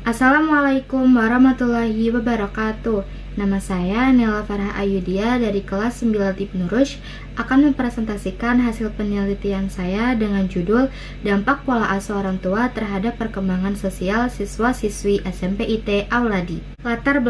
Assalamualaikum warahmatullahi wabarakatuh. Nama saya Nela Farah Ayudia dari kelas 9 Ibnu Rushd akan mempresentasikan hasil penelitian saya dengan judul Dampak Pola Asuh Orang Tua Terhadap Perkembangan Sosial Siswa-Siswi SMP IT Auladi. Latar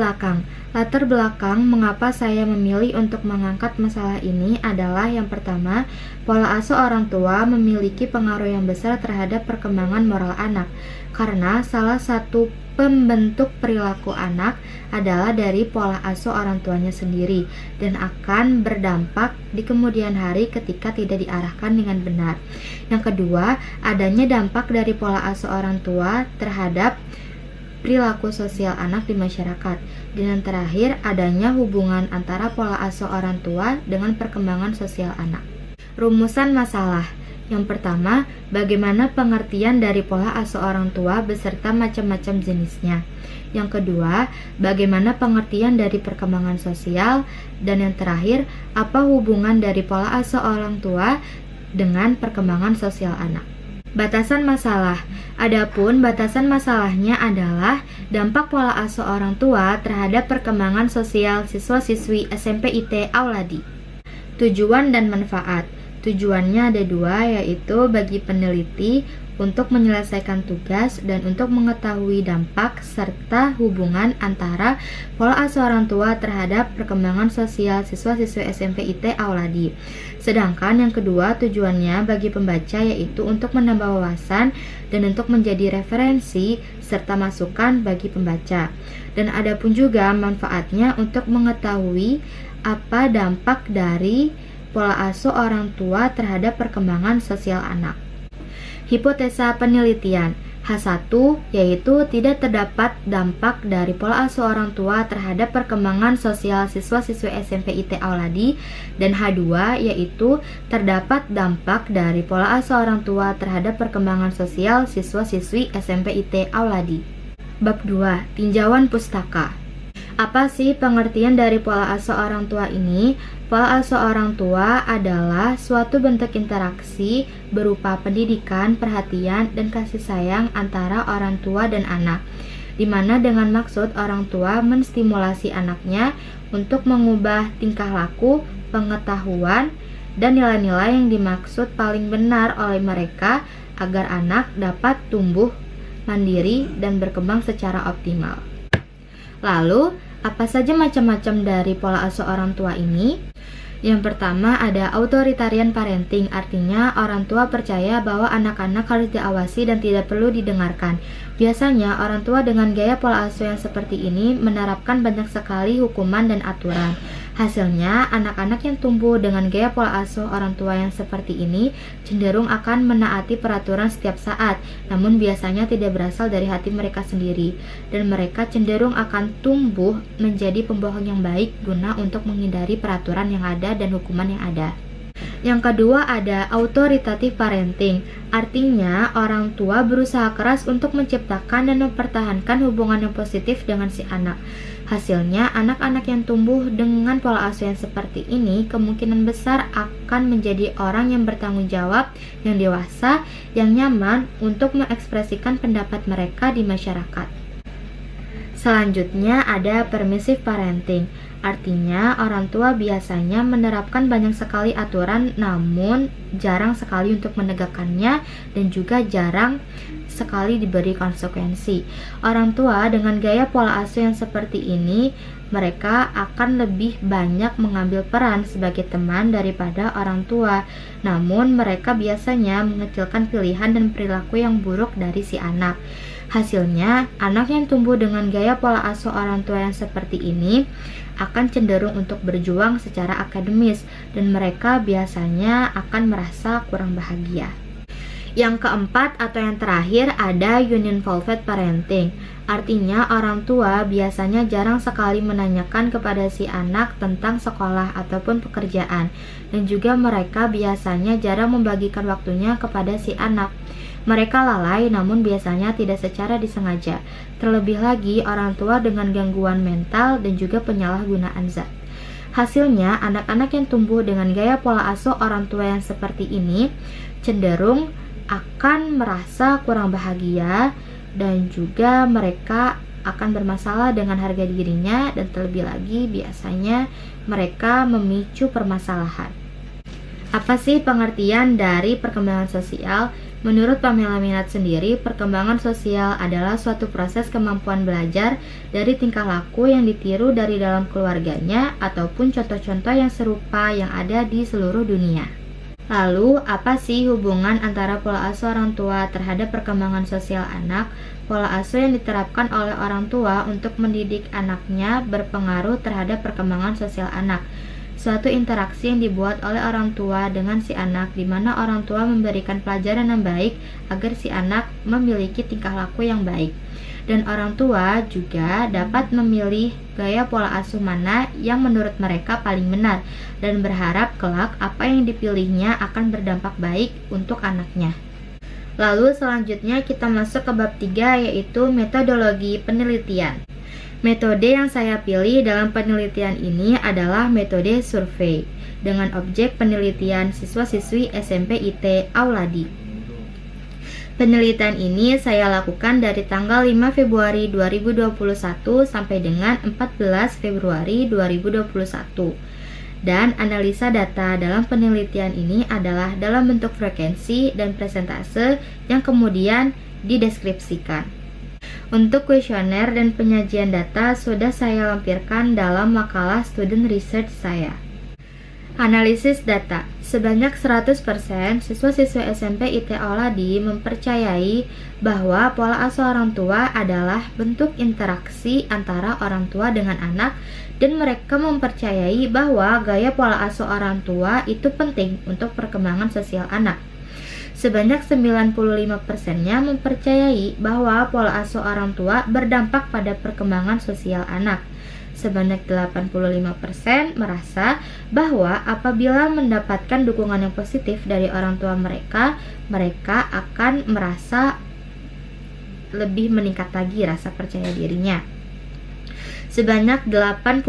belakang mengapa saya memilih untuk mengangkat masalah ini adalah yang pertama, pola asuh orang tua memiliki pengaruh yang besar terhadap perkembangan moral anak, karena salah satu pembentuk perilaku anak adalah dari pola asuh orang tuanya sendiri dan akan berdampak di kemudian hari ketika tidak diarahkan dengan benar. Yang kedua, adanya dampak dari pola asuh orang tua terhadap perilaku sosial anak di masyarakat. Dan yang terakhir, adanya hubungan antara pola asuh orang tua dengan perkembangan sosial anak. Rumusan masalah. Yang pertama, bagaimana pengertian dari pola asuh orang tua beserta macam-macam jenisnya. Yang kedua, bagaimana pengertian dari perkembangan sosial. Dan yang terakhir, apa hubungan dari pola asuh orang tua dengan perkembangan sosial anak. Batasan masalah. Adapun batasan masalahnya adalah dampak pola asuh orang tua terhadap perkembangan sosial siswa-siswi SMP IT Auladi. Tujuan dan manfaat. Tujuannya ada dua, yaitu bagi peneliti untuk menyelesaikan tugas dan untuk mengetahui dampak serta hubungan antara pola asuh orang tua terhadap perkembangan sosial siswa-siswi SMP IT Auladi. Sedangkan yang kedua, tujuannya bagi pembaca yaitu untuk menambah wawasan dan untuk menjadi referensi serta masukan bagi pembaca. Dan ada pun juga manfaatnya untuk mengetahui apa dampak dari pola asuh orang tua terhadap perkembangan sosial anak. Hipotesa penelitian H1 yaitu tidak terdapat dampak dari pola asuh orang tua terhadap perkembangan sosial siswa-siswi SMP IT Auladi, dan H2 yaitu terdapat dampak dari pola asuh orang tua terhadap perkembangan sosial siswa-siswi SMP IT Auladi. Bab 2. Tinjauan pustaka. Apa sih pengertian dari pola asuh orang tua ini? Pola asuh orang tua adalah suatu bentuk interaksi berupa pendidikan, perhatian, dan kasih sayang antara orang tua dan anak, di mana dengan maksud orang tua menstimulasi anaknya untuk mengubah tingkah laku, pengetahuan, dan nilai-nilai yang dimaksud paling benar oleh mereka agar anak dapat tumbuh mandiri dan berkembang secara optimal. Lalu, apa saja macam-macam dari pola asuh orang tua ini? Yang pertama ada authoritarian parenting, artinya orang tua percaya bahwa anak-anak harus diawasi dan tidak perlu didengarkan. Biasanya orang tua dengan gaya pola asuh yang seperti ini menerapkan banyak sekali hukuman dan aturan. Hasilnya, anak-anak yang tumbuh dengan gaya pola asuh orang tua yang seperti ini cenderung akan menaati peraturan setiap saat, namun biasanya tidak berasal dari hati mereka sendiri, dan mereka cenderung akan tumbuh menjadi pembohong yang baik guna untuk menghindari peraturan yang ada dan hukuman yang ada. Yang kedua ada authoritative parenting, artinya orang tua berusaha keras untuk menciptakan dan mempertahankan hubungan yang positif dengan si anak. Hasilnya, anak-anak yang tumbuh dengan pola asuh yang seperti ini kemungkinan besar akan menjadi orang yang bertanggung jawab, yang dewasa, yang nyaman untuk mengekspresikan pendapat mereka di masyarakat. Selanjutnya ada permissive parenting, artinya orang tua biasanya menerapkan banyak sekali aturan namun jarang sekali untuk menegakkannya dan juga jarang sekali diberi konsekuensi. Orang tua dengan gaya pola asuh yang seperti ini, mereka akan lebih banyak mengambil peran sebagai teman daripada orang tua. Namun mereka biasanya mengecilkan pilihan dan perilaku yang buruk dari si anak. Hasilnya, anak yang tumbuh dengan gaya pola asuh orang tua yang seperti ini akan cenderung untuk berjuang secara akademis dan mereka biasanya akan merasa kurang bahagia. Yang keempat atau yang terakhir ada uninvolved parenting, artinya orang tua biasanya jarang sekali menanyakan kepada si anak tentang sekolah ataupun pekerjaan, dan juga mereka biasanya jarang membagikan waktunya kepada si anak. Mereka lalai namun biasanya tidak secara disengaja. Terlebih lagi orang tua dengan gangguan mental dan juga penyalahgunaan zat. Hasilnya, anak-anak yang tumbuh dengan gaya pola asuh orang tua yang seperti ini cenderung akan merasa kurang bahagia, dan juga mereka akan bermasalah dengan harga dirinya, dan terlebih lagi biasanya mereka memicu permasalahan. Apa sih pengertian dari perkembangan sosial? Menurut Pamela Minat sendiri, perkembangan sosial adalah suatu proses kemampuan belajar dari tingkah laku yang ditiru dari dalam keluarganya ataupun contoh-contoh yang serupa yang ada di seluruh dunia. Lalu, apa sih hubungan antara pola asuh orang tua terhadap perkembangan sosial anak? Pola asuh yang diterapkan oleh orang tua untuk mendidik anaknya berpengaruh terhadap perkembangan sosial anak. Suatu interaksi yang dibuat oleh orang tua dengan si anak, di mana orang tua memberikan pelajaran yang baik agar si anak memiliki tingkah laku yang baik. Dan orang tua juga dapat memilih gaya pola asuh mana yang menurut mereka paling benar, dan berharap kelak apa yang dipilihnya akan berdampak baik untuk anaknya. Lalu selanjutnya kita masuk ke bab 3, yaitu metodologi penelitian. Metode yang saya pilih dalam penelitian ini adalah metode survei dengan objek penelitian siswa-siswi SMP IT Auladi. Penelitian ini saya lakukan dari tanggal 5 Februari 2021 sampai dengan 14 Februari 2021. Dan analisa data dalam penelitian ini adalah dalam bentuk frekuensi dan persentase yang kemudian dideskripsikan. Untuk kuesioner dan penyajian data sudah saya lampirkan dalam makalah student research saya. Analisis data. Sebanyak 100% siswa-siswa SMP IT Auladi mempercayai bahwa pola asuh orang tua adalah bentuk interaksi antara orang tua dengan anak, dan mereka mempercayai bahwa gaya pola asuh orang tua itu penting untuk perkembangan sosial anak. Sebanyak 95%-nya mempercayai bahwa pola asuh orang tua berdampak pada perkembangan sosial anak. Sebanyak 85% merasa bahwa apabila mendapatkan dukungan yang positif dari orang tua mereka, mereka akan merasa lebih meningkat lagi rasa percaya dirinya. Sebanyak 80%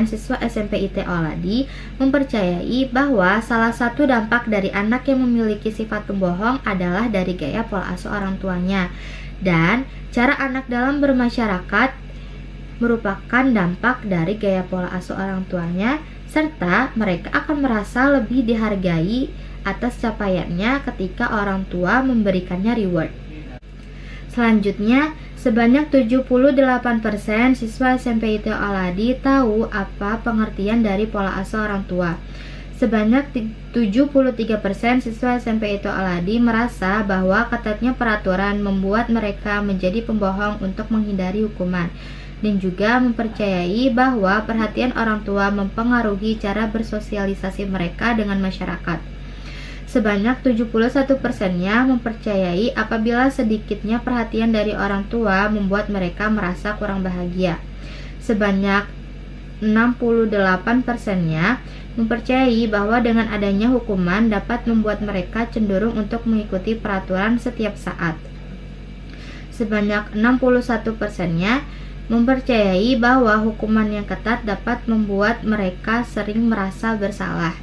siswa SMP IT Auladi mempercayai bahwa salah satu dampak dari anak yang memiliki sifat pembohong adalah dari gaya pola asuh orang tuanya, dan cara anak dalam bermasyarakat merupakan dampak dari gaya pola asuh orang tuanya, serta mereka akan merasa lebih dihargai atas capaiannya ketika orang tua memberikannya reward. Selanjutnya, sebanyak 78% siswa SMP IT Auladi tahu apa pengertian dari pola asuh orang tua. Sebanyak 73% siswa SMP IT Auladi merasa bahwa ketatnya peraturan membuat mereka menjadi pembohong untuk menghindari hukuman, dan juga mempercayai bahwa perhatian orang tua mempengaruhi cara bersosialisasi mereka dengan masyarakat. Sebanyak 71%-nya mempercayai apabila sedikitnya perhatian dari orang tua membuat mereka merasa kurang bahagia. Sebanyak 68%-nya mempercayai bahwa dengan adanya hukuman dapat membuat mereka cenderung untuk mengikuti peraturan setiap saat. Sebanyak 61%-nya mempercayai bahwa hukuman yang ketat dapat membuat mereka sering merasa bersalah.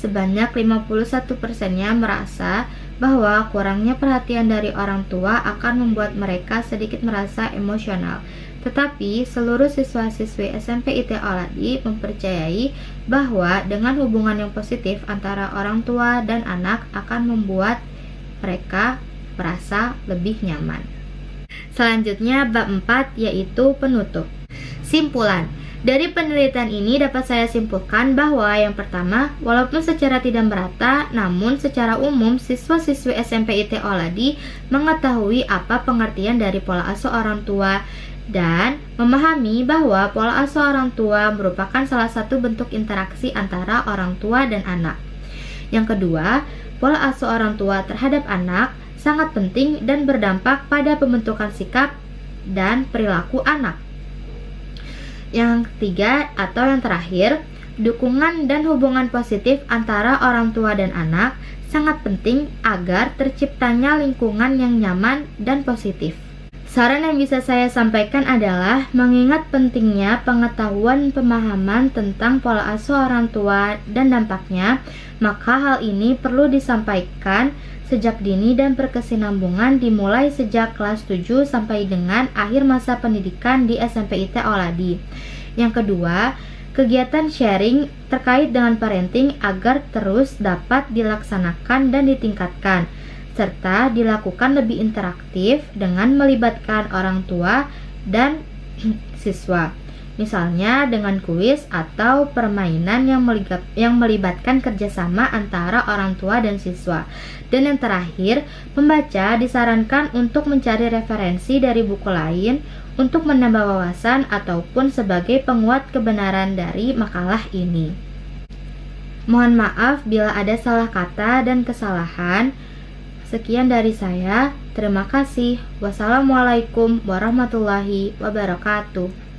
Sebanyak 51%-nya merasa bahwa kurangnya perhatian dari orang tua akan membuat mereka sedikit merasa emosional. Tetapi seluruh siswa-siswi SMP IT Auladi mempercayai bahwa dengan hubungan yang positif antara orang tua dan anak akan membuat mereka merasa lebih nyaman. Selanjutnya bab 4, yaitu penutup. Simpulan. Dari penelitian ini dapat saya simpulkan bahwa yang pertama, walaupun secara tidak merata, namun secara umum siswa-siswi SMP IT Auladi mengetahui apa pengertian dari pola asuh orang tua dan memahami bahwa pola asuh orang tua merupakan salah satu bentuk interaksi antara orang tua dan anak. Yang kedua, pola asuh orang tua terhadap anak sangat penting dan berdampak pada pembentukan sikap dan perilaku anak. Yang ketiga atau yang terakhir, dukungan dan hubungan positif antara orang tua dan anak sangat penting agar terciptanya lingkungan yang nyaman dan positif. Saran yang bisa saya sampaikan adalah mengingat pentingnya pengetahuan pemahaman tentang pola asuh orang tua dan dampaknya, maka hal ini perlu disampaikan sejak dini dan berkesinambungan dimulai sejak kelas 7 sampai dengan akhir masa pendidikan di SMP IT Auladi. Yang kedua, kegiatan sharing terkait dengan parenting agar terus dapat dilaksanakan dan ditingkatkan, serta dilakukan lebih interaktif dengan melibatkan orang tua dan siswa. Misalnya dengan kuis atau permainan yang melibatkan kerjasama antara orang tua dan siswa. Dan yang terakhir, pembaca disarankan untuk mencari referensi dari buku lain untuk menambah wawasan ataupun sebagai penguat kebenaran dari makalah ini. Mohon maaf bila ada salah kata dan kesalahan. Sekian dari saya. Terima kasih. Wassalamualaikum warahmatullahi wabarakatuh.